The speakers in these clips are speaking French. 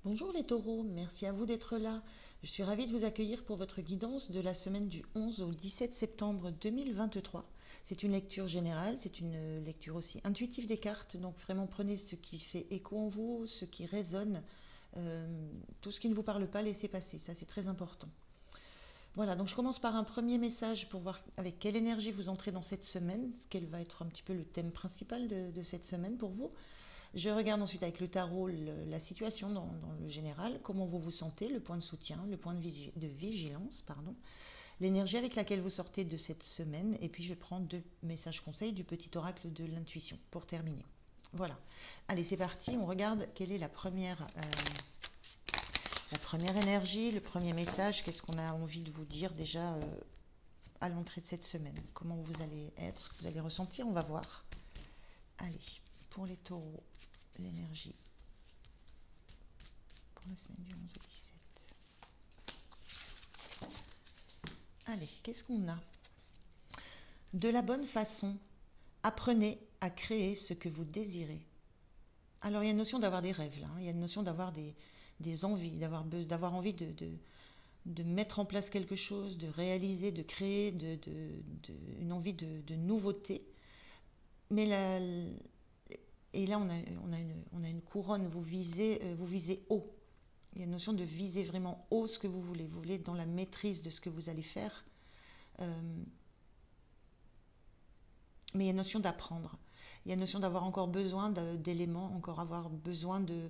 Bonjour les taureaux, merci à vous d'être là. Je suis ravie de vous accueillir pour votre guidance de la semaine du 11 au 17 septembre 2023. C'est une lecture générale, c'est une lecture aussi intuitive des cartes, donc vraiment prenez ce qui fait écho en vous, ce qui résonne, tout ce qui ne vous parle pas, laissez passer, ça c'est très important. Voilà, donc je commence par un premier message pour voir avec quelle énergie vous entrez dans cette semaine, quel va être un petit peu le thème principal de cette semaine pour vous. Je regarde ensuite avec le tarot la situation dans le général, comment vous vous sentez, le point de soutien, le point de vigilance, pardon, l'énergie avec laquelle vous sortez de cette semaine, et puis je prends deux messages conseils du petit oracle de l'intuition pour terminer. Voilà. Allez, c'est parti, on regarde quelle est la première énergie, le premier message, qu'est-ce qu'on a envie de vous dire déjà à l'entrée de cette semaine. Comment vous allez être, ce que vous allez ressentir, on va voir. Allez, pour les taureaux, l'énergie pour la semaine du 11 au 17. Allez, qu'est-ce qu'on a? De la bonne façon, apprenez à créer ce que vous désirez. Alors, il y a une notion d'avoir des rêves, là, hein. Il y a une notion d'avoir des envies, d'avoir envie de mettre en place quelque chose, de réaliser, de créer, une envie de nouveauté. Mais là, et là, on a une couronne, vous visez haut. Il y a une notion de viser vraiment haut ce que vous voulez. Vous voulez être dans la maîtrise de ce que vous allez faire. Mais il y a une notion d'apprendre. Il y a une notion d'avoir encore besoin d'éléments, encore avoir besoin de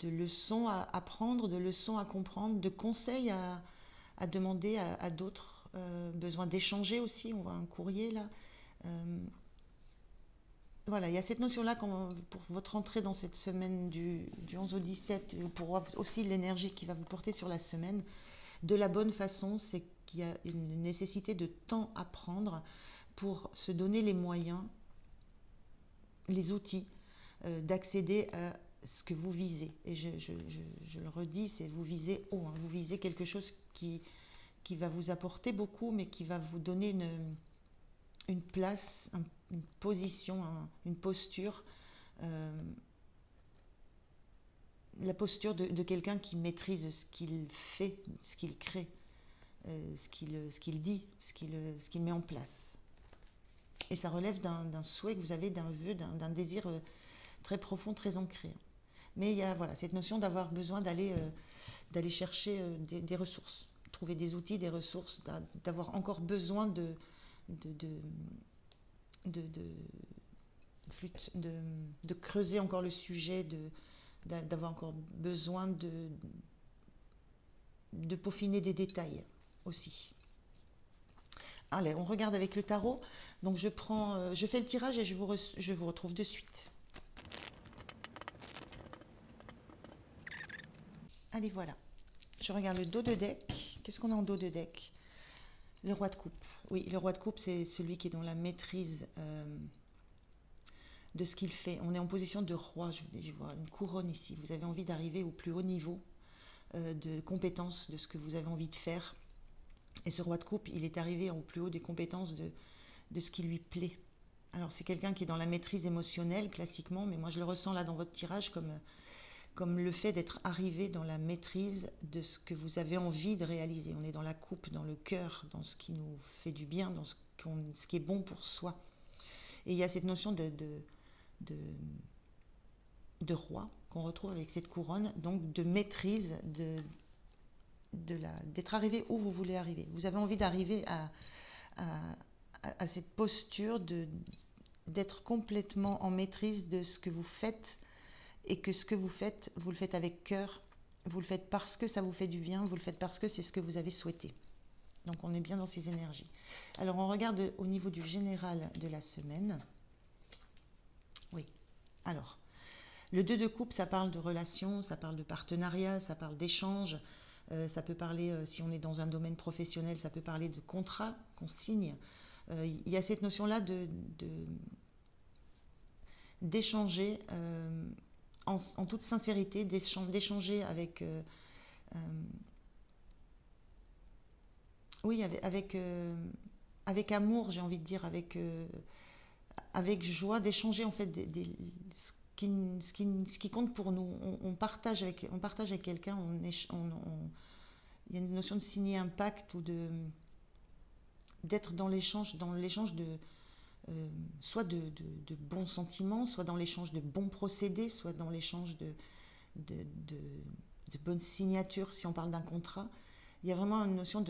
leçons à apprendre, de leçons à comprendre, de conseils à demander à d'autres. Besoin d'échanger aussi, on voit un courrier là. Voilà, il y a cette notion-là pour votre entrée dans cette semaine du 11 au 17, pour aussi l'énergie qui va vous porter sur la semaine, de la bonne façon, c'est qu'il y a une nécessité de temps à prendre pour se donner les moyens, les outils d'accéder à ce que vous visez. Et je le redis, c'est vous visez haut, hein, vous visez quelque chose qui va vous apporter beaucoup, mais qui va vous donner une place, une position, une posture, la posture de quelqu'un qui maîtrise ce qu'il fait, ce qu'il crée, ce qu'il dit, ce qu'il met en place. Et ça relève d'un souhait que vous avez, d'un vœu, d'un désir très profond, très ancré. Mais il y a voilà, cette notion d'avoir besoin d'aller chercher des ressources, trouver des outils, des ressources, d'avoir encore besoin de, de, de creuser encore le sujet, d'avoir encore besoin de peaufiner des détails aussi. Allez, on regarde avec le tarot. Donc je fais le tirage et je vous retrouve de suite. Allez, voilà. Je regarde le dos de deck. Qu'est-ce qu'on a en dos de deck? Le roi de coupe. Oui, le roi de coupe, c'est celui qui est dans la maîtrise de ce qu'il fait. On est en position de roi. Je vois une couronne ici. Vous avez envie d'arriver au plus haut niveau de compétences de ce que vous avez envie de faire. Et ce roi de coupe, il est arrivé au plus haut des compétences de ce qui lui plaît. Alors c'est quelqu'un qui est dans la maîtrise émotionnelle classiquement, mais moi je le ressens là dans votre tirage comme le fait d'être arrivé dans la maîtrise de ce que vous avez envie de réaliser. On est dans la coupe, dans le cœur, dans ce qui nous fait du bien, dans ce qui est bon pour soi. Et il y a cette notion de roi qu'on retrouve avec cette couronne, donc de maîtrise, d'être arrivé où vous voulez arriver. Vous avez envie d'arriver à cette posture d'être complètement en maîtrise de ce que vous faites, et que ce que vous le faites avec cœur, vous le faites parce que ça vous fait du bien, vous le faites parce que c'est ce que vous avez souhaité. Donc on est bien dans ces énergies. Alors on regarde au niveau du général de la semaine. Oui, alors, le 2 de coupe, ça parle de relations, ça parle de partenariat, ça parle d'échange, ça peut parler, si on est dans un domaine professionnel, ça peut parler de contrat qu'on signe. Il y a cette notion-là d'échanger en toute sincérité, d'échanger avec, oui, avec amour, j'ai envie de dire, avec joie, d'échanger en fait ce qui compte pour nous. On partage avec quelqu'un, il y a une notion de signer un pacte ou d'être dans l'échange soit de bons sentiments, soit dans l'échange de bons procédés, soit dans l'échange de, de, de bonnes signatures si on parle d'un contrat. Il y a vraiment une notion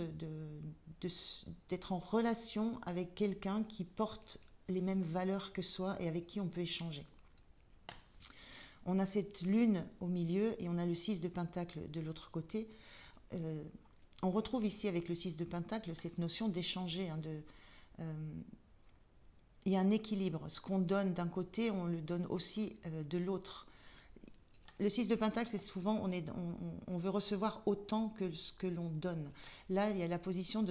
d'être en relation avec quelqu'un qui porte les mêmes valeurs que soi et avec qui on peut échanger. On a cette lune au milieu et on a le 6 de pentacle de l'autre côté. On retrouve ici avec le 6 de pentacle cette notion d'échanger, il y a un équilibre. Ce qu'on donne d'un côté, on le donne aussi de l'autre. Le 6 de pentacle, c'est souvent on veut recevoir autant que ce que l'on donne. Là, il y a la position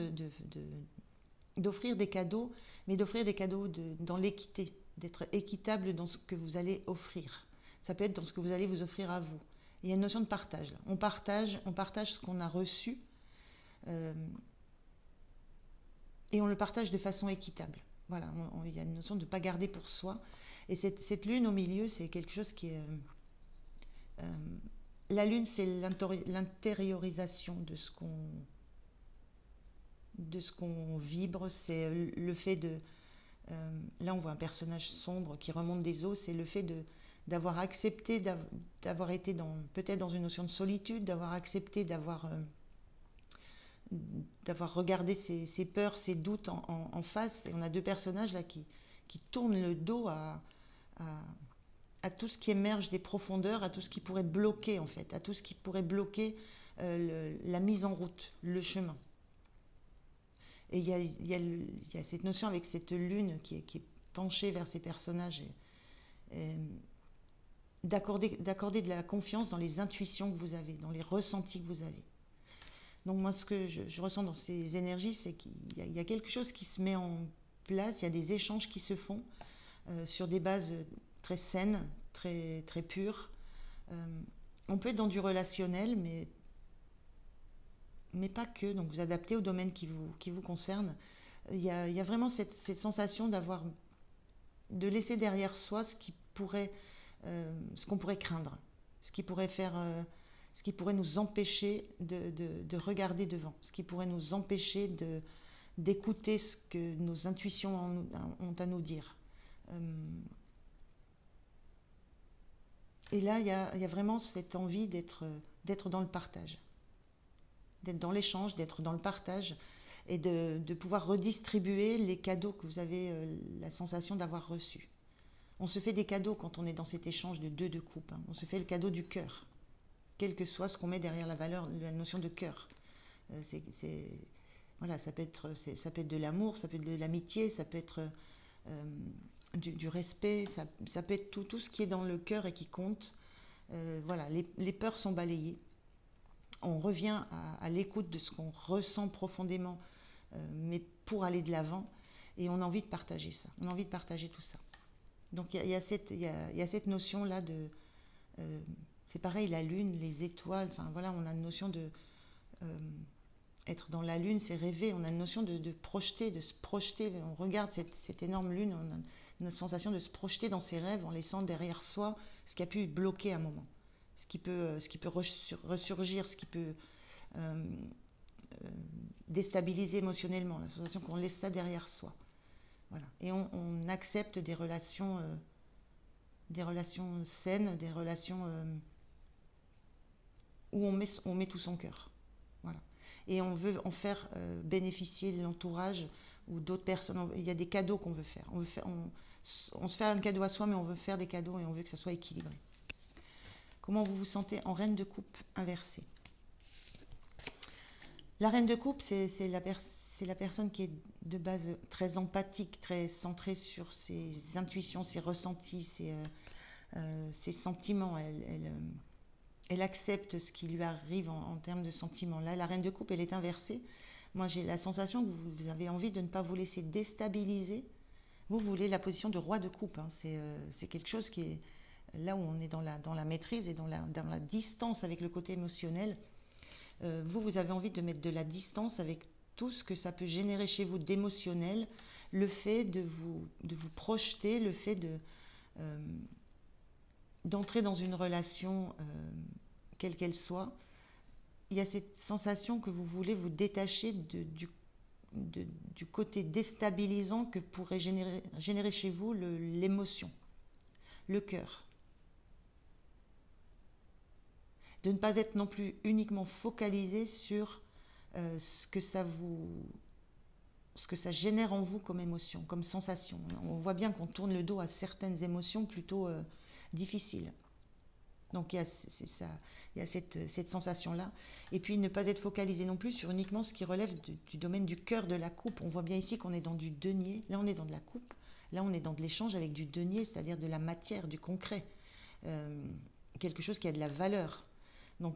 d'offrir des cadeaux, mais d'offrir des cadeaux dans l'équité, d'être équitable dans ce que vous allez offrir. Ça peut être dans ce que vous allez vous offrir à vous. Il y a une notion de partage. Là. On partage ce qu'on a reçu et on le partage de façon équitable. Voilà, il y a une notion de ne pas garder pour soi. Et cette lune au milieu, c'est quelque chose qui est... la lune, c'est l'intériorisation de ce qu'on vibre. C'est le fait de... là, on voit un personnage sombre qui remonte des eaux. C'est le fait d'avoir accepté, d'avoir été peut-être dans une notion de solitude, d'avoir accepté, d'avoir regardé ses peurs, ses doutes en face. Et on a deux personnages là qui tournent le dos à tout ce qui émerge des profondeurs, à tout ce qui pourrait bloquer en fait, à tout ce qui pourrait bloquer la mise en route, le chemin. Et il y a cette notion avec cette lune qui est penchée vers ces personnages, d'accorder de la confiance dans les intuitions que vous avez, dans les ressentis que vous avez. Donc moi, ce que je ressens dans ces énergies, c'est qu'il y a quelque chose qui se met en place, il y a des échanges qui se font sur des bases très saines, très, très pures. On peut être dans du relationnel, mais pas que. Donc vous adaptez au domaine qui vous concerne. Il y a vraiment cette sensation de laisser derrière soi ce qu'on pourrait craindre, ce qui pourrait nous empêcher de regarder devant, ce qui pourrait nous empêcher d'écouter ce que nos intuitions ont à nous dire. Et là, il y a vraiment cette envie d'être dans le partage, d'être dans l'échange, d'être dans le partage et de pouvoir redistribuer les cadeaux que vous avez la sensation d'avoir reçus. On se fait des cadeaux quand on est dans cet échange de deux de coupe. On se fait le cadeau du cœur, quel que soit ce qu'on met derrière la notion de cœur. Voilà, ça peut être de l'amour, ça peut être de l'amitié, ça peut être du respect, ça peut être tout ce qui est dans le cœur et qui compte. Voilà, les peurs sont balayées. On revient à l'écoute de ce qu'on ressent profondément, mais pour aller de l'avant. Et on a envie de partager ça. On a envie de partager tout ça. Donc il y a cette notion-là de... c'est pareil, la lune, les étoiles, enfin voilà, on a une notion de... être dans la lune, c'est rêver, on a une notion de projeter, de se projeter. On regarde cette énorme lune, on a une sensation de se projeter dans ses rêves en laissant derrière soi ce qui a pu bloquer un moment, ce qui peut ressurgir, ce qui peut déstabiliser émotionnellement, la sensation qu'on laisse ça derrière soi. Voilà. Et on accepte des relations saines, des relations où on met tout son cœur. Voilà. Et on veut en faire bénéficier l'entourage ou d'autres personnes. Il y a des cadeaux qu'on veut faire. On se fait un cadeau à soi, mais on veut faire des cadeaux et on veut que ça soit équilibré. Comment vous vous sentez en reine de coupe inversée? La reine de coupe, c'est la personne qui est de base très empathique, très centrée sur ses intuitions, ses ressentis, ses sentiments. Elle accepte ce qui lui arrive en termes de sentiments. Là, la reine de coupe, elle est inversée. Moi, j'ai la sensation que vous avez envie de ne pas vous laisser déstabiliser. Vous voulez la position de roi de coupe. Hein. C'est quelque chose qui est là où on est dans la maîtrise et dans la distance avec le côté émotionnel. Vous avez envie de mettre de la distance avec tout ce que ça peut générer chez vous d'émotionnel, le fait de vous projeter, le fait d'entrer dans une relation, quelle qu'elle soit, il y a cette sensation que vous voulez vous détacher du côté déstabilisant que pourrait générer chez vous l'émotion, le cœur. De ne pas être non plus uniquement focalisé sur ce que génère en vous comme émotion, comme sensation. On voit bien qu'on tourne le dos à certaines émotions plutôt difficiles. Donc il y a cette sensation-là. Et puis ne pas être focalisé non plus sur uniquement ce qui relève du domaine du cœur de la coupe. On voit bien ici qu'on est dans du denier. Là on est dans de la coupe. Là on est dans de l'échange avec du denier, c'est-à-dire de la matière, du concret. Quelque chose qui a de la valeur. Donc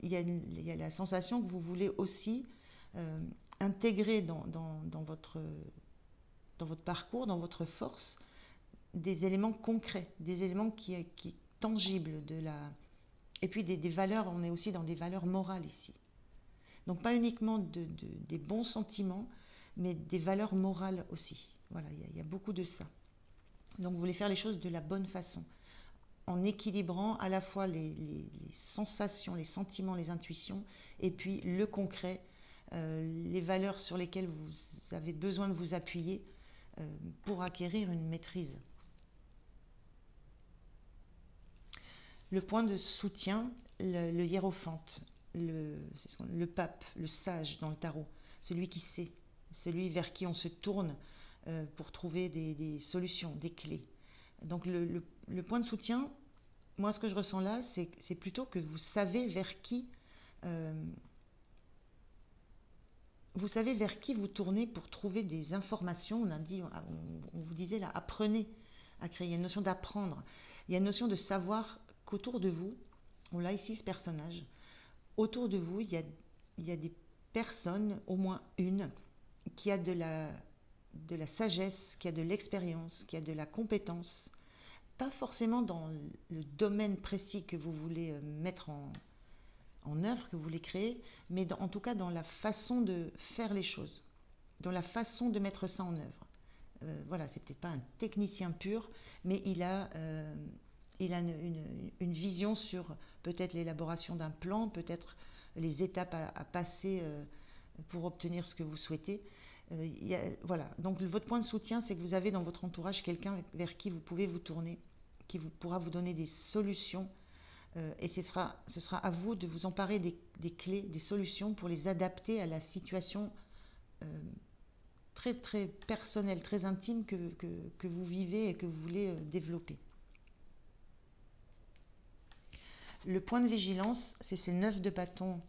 il y a la sensation que vous voulez aussi intégrer dans votre parcours, dans votre force, des éléments concrets, des éléments qui tangibles, et puis des valeurs. On est aussi dans des valeurs morales ici. Donc pas uniquement des bons sentiments, mais des valeurs morales aussi. Voilà, il y a beaucoup de ça. Donc vous voulez faire les choses de la bonne façon, en équilibrant à la fois les sensations, les sentiments, les intuitions, et puis le concret, les valeurs sur lesquelles vous avez besoin de vous appuyer pour acquérir une maîtrise. Le point de soutien, le hiérophante, le pape, le sage dans le tarot, celui qui sait, celui vers qui on se tourne pour trouver des solutions, des clés. Donc le point de soutien, moi ce que je ressens là, c'est plutôt que vous savez vers qui vous tournez pour trouver des informations. On vous disait là, apprenez à créer. Il y a une notion d'apprendre. Il y a une notion de savoir qu'autour de vous, on l'a ici ce personnage, autour de vous, il y a des personnes, au moins une, qui a de la sagesse, qui a de l'expérience, qui a de la compétence, pas forcément dans le domaine précis que vous voulez mettre en œuvre, que vous voulez créer, mais en tout cas dans la façon de faire les choses, dans la façon de mettre ça en œuvre. Voilà, c'est peut-être pas un technicien pur, mais il a une vision sur peut-être l'élaboration d'un plan, peut-être les étapes à passer pour obtenir ce que vous souhaitez. Voilà. Donc votre point de soutien, c'est que vous avez dans votre entourage quelqu'un vers qui vous pouvez vous tourner, qui pourra vous donner des solutions, et ce sera à vous de vous emparer des clés, des solutions pour les adapter à la situation très très personnelle, très intime que vous vivez et que vous voulez développer. Le point de vigilance, c'est ces 9 de bâton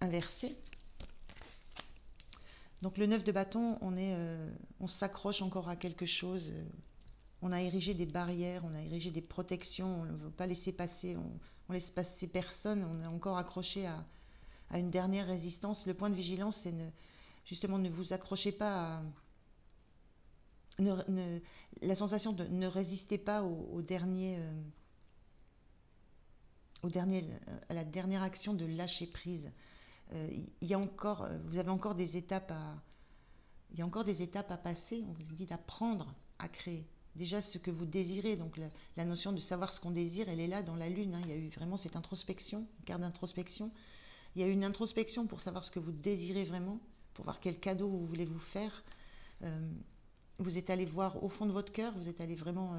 inversés. Donc le 9 de bâton, on s'accroche encore à quelque chose. On a érigé des barrières, on a érigé des protections, on ne veut pas laisser passer, on laisse passer personne, on est encore accroché à une dernière résistance. Le point de vigilance, c'est justement ne vous accrochez pas la sensation de ne résistez pas à la dernière action de lâcher prise. Vous avez encore des étapes il y a encore des étapes à passer. On vous dit d'apprendre à créer. Déjà ce que vous désirez, donc la notion de savoir ce qu'on désire, elle est là dans la lune. Il y a eu vraiment cette introspection, une carte d'introspection. Il y a eu une introspection pour savoir ce que vous désirez vraiment, pour voir quel cadeau vous voulez vous faire. Vous êtes allé voir au fond de votre cœur, vous êtes allé vraiment,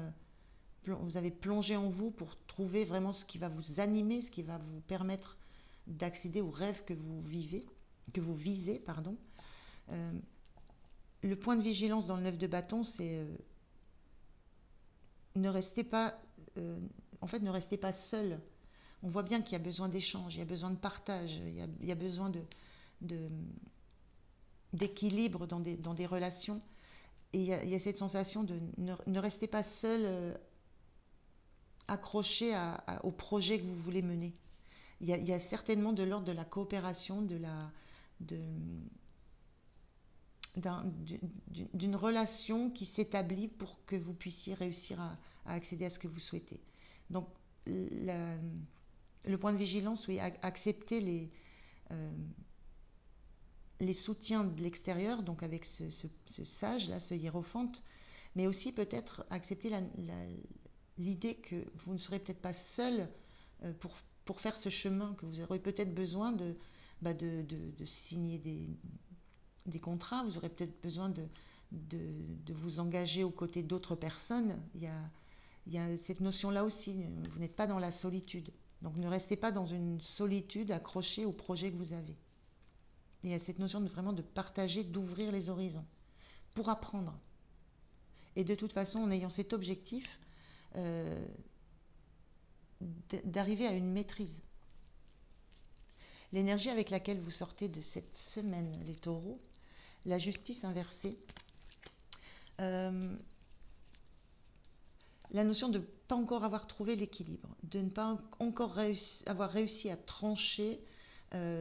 vous avez plongé en vous pour trouver vraiment ce qui va vous animer, ce qui va vous permettre d'accéder aux rêves que vous visez. Le point de vigilance dans le 9 de bâton, c'est ne restez pas seul. On voit bien qu'il y a besoin d'échange, il y a besoin de partage, il y a besoin d'équilibre dans des relations. Et il y a cette sensation de ne restez pas seul, accroché au projet que vous voulez mener. Il y a certainement de l'ordre de la coopération, d'une relation qui s'établit pour que vous puissiez réussir à accéder à ce que vous souhaitez. Donc le point de vigilance, oui, accepter les soutiens de l'extérieur, donc avec ce sage là, ce hiérophante, mais aussi peut-être accepter l'idée que vous ne serez peut-être pas seul pour faire ce chemin, que vous aurez peut-être besoin de signer des contrats, vous aurez peut-être besoin de vous engager aux côtés d'autres personnes. Il y a cette notion-là aussi, vous n'êtes pas dans la solitude. Donc ne restez pas dans une solitude accrochée au projet que vous avez. Il y a cette notion vraiment de partager, d'ouvrir les horizons pour apprendre. Et de toute façon, en ayant cet objectif, euh, d'arriver à une maîtrise. L'énergie avec laquelle vous sortez de cette semaine, les taureaux, la justice inversée, la notion de ne pas encore avoir trouvé l'équilibre, de ne pas encore avoir réussi à trancher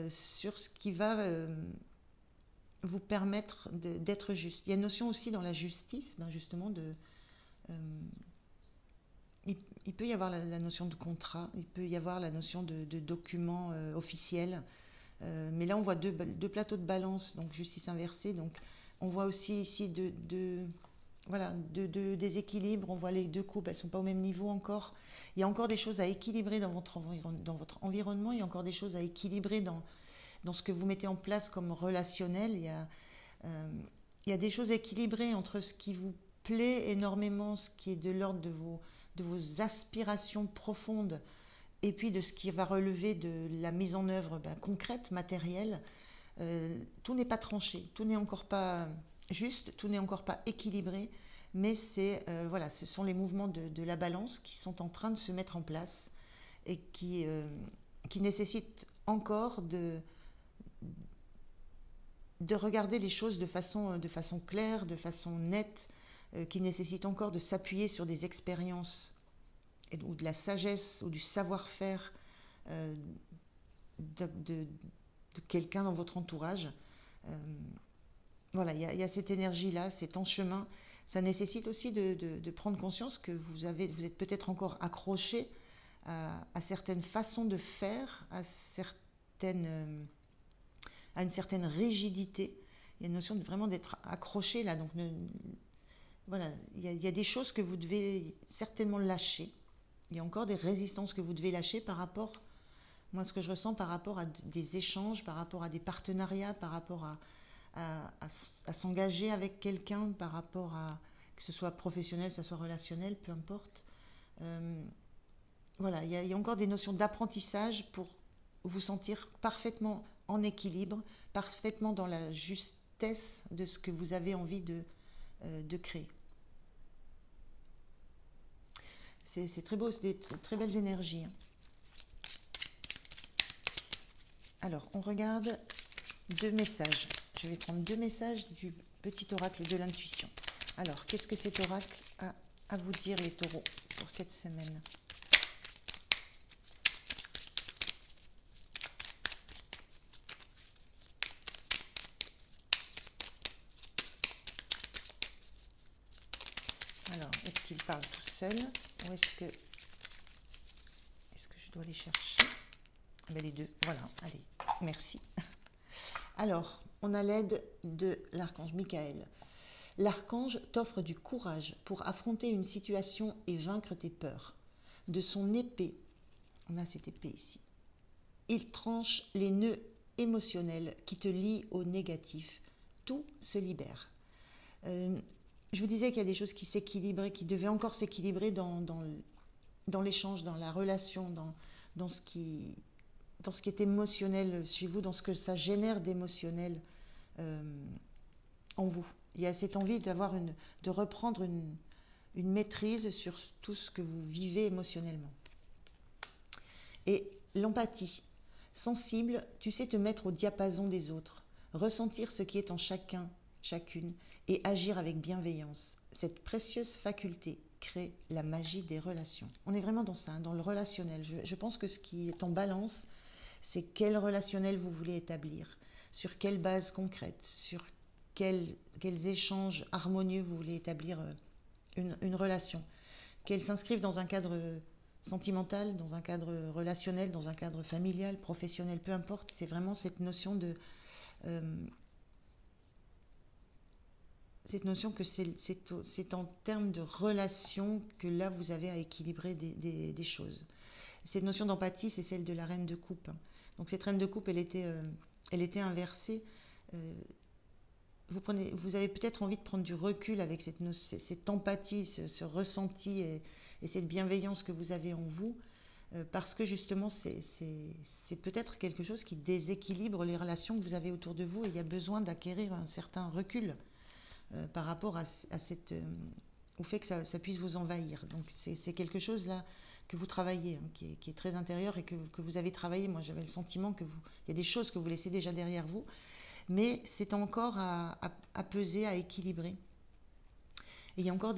sur ce qui va vous permettre d'être juste. Il y a une notion aussi dans la justice, justement, euh, il peut y avoir la notion de contrat, il peut y avoir la notion de document officiel, mais là on voit deux plateaux de balance, donc justice inversée, donc on voit aussi ici voilà, des équilibres, on voit les deux coupes, elles ne sont pas au même niveau encore. Il y a encore des choses à équilibrer dans votre environnement, il y a encore des choses à équilibrer dans ce que vous mettez en place comme relationnel. Il y a des choses équilibrées entre ce qui vous plaît énormément, ce qui est de l'ordre de vos aspirations profondes, et puis de ce qui va relever de la mise en œuvre concrète, matérielle. Tout n'est pas tranché, tout n'est encore pas juste, tout n'est encore pas équilibré, mais voilà, ce sont les mouvements de la balance qui sont en train de se mettre en place et qui nécessitent encore de regarder les choses de façon claire, de façon nette, qui nécessitent encore de s'appuyer sur des expériences ou de la sagesse ou du savoir-faire de quelqu'un dans votre entourage. Voilà, il y a cette énergie-là, c'est en chemin. Ça nécessite aussi de prendre conscience que vous êtes peut-être encore accroché à certaines façons de faire, à une certaine rigidité. Il y a une notion vraiment d'être accroché là. Donc voilà, il y a des choses que vous devez certainement lâcher. Il y a encore des résistances que vous devez lâcher par rapport, moi ce que je ressens par rapport à des échanges, par rapport à des partenariats, par rapport à s'engager avec quelqu'un, par rapport à, que ce soit professionnel, que ce soit relationnel, peu importe. Voilà, il y a encore des notions d'apprentissage pour vous sentir parfaitement en équilibre, parfaitement dans la justesse de ce que vous avez envie de créer. C'est très beau, c'est des très belles énergies. Alors, on regarde deux messages. Je vais prendre deux messages du petit oracle de l'intuition. Alors, qu'est-ce que cet oracle a à vous dire, les taureaux, pour cette semaine ? Alors, est-ce qu'il parle tout seul ou est-ce que je dois les chercher? Les deux, voilà, allez, merci. Alors, on a l'aide de l'archange Michael. L'archange t'offre du courage pour affronter une situation et vaincre tes peurs. De son épée, on a cette épée ici, il tranche les nœuds émotionnels qui te lient au négatif. Tout se libère. Je vous disais qu'il y a des choses qui s'équilibraient, qui devaient encore s'équilibrer dans l'échange, dans la relation, dans ce qui est émotionnel chez vous, dans ce que ça génère d'émotionnel en vous. Il y a cette envie de reprendre une maîtrise sur tout ce que vous vivez émotionnellement. Et l'empathie. Sensible, tu sais te mettre au diapason des autres, ressentir ce qui est en chacun, chacune, et agir avec bienveillance. Cette précieuse faculté crée la magie des relations. On est vraiment dans ça, dans le relationnel. Je pense que ce qui est en balance, c'est quel relationnel vous voulez établir, sur quelle base concrète, sur quels échanges harmonieux vous voulez établir une relation, qu'elle s'inscrive dans un cadre sentimental, dans un cadre relationnel, dans un cadre familial, professionnel, peu importe. C'est vraiment cette notion cette notion que c'est en termes de relation que là vous avez à équilibrer des choses. Cette notion d'empathie, c'est celle de la reine de coupe, hein. Donc cette reine de coupe, elle était inversée. Euh, vous avez peut-être envie de prendre du recul avec cette empathie, ce ressenti et cette bienveillance que vous avez en vous, parce que justement, c'est peut-être quelque chose qui déséquilibre les relations que vous avez autour de vous et il y a besoin d'acquérir un certain recul par rapport au fait que ça puisse vous envahir. Donc c'est quelque chose là que vous travaillez, hein, qui est très intérieur et que vous avez travaillé. Moi, j'avais le sentiment il y a des choses que vous laissez déjà derrière vous, mais c'est encore à peser, à équilibrer. Et il y a encore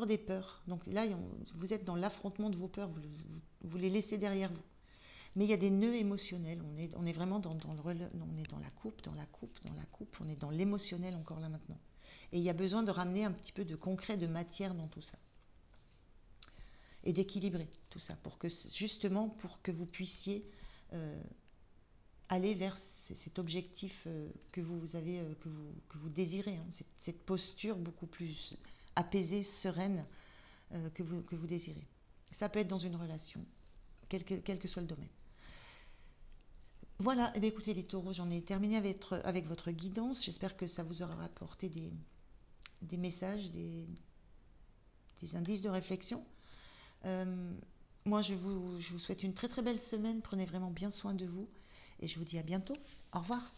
des peurs. Donc là, vous êtes dans l'affrontement de vos peurs, vous les laissez derrière vous. Mais il y a des nœuds émotionnels. On est vraiment on est dans la coupe, dans la coupe, dans la coupe. On est dans l'émotionnel encore là maintenant. Et il y a besoin de ramener un petit peu de concret, de matière dans tout ça. Et d'équilibrer tout ça justement pour que vous puissiez aller vers cet objectif que vous avez, que vous désirez, hein, cette posture beaucoup plus apaisée, sereine que vous désirez. Ça peut être dans une relation, quel que soit le domaine. Voilà, eh bien, écoutez les taureaux, j'en ai terminé avec votre guidance. J'espère que ça vous aura apporté des messages, des indices de réflexion. Moi, je vous souhaite une très très belle semaine. Prenez vraiment bien soin de vous et je vous dis à bientôt. Au revoir.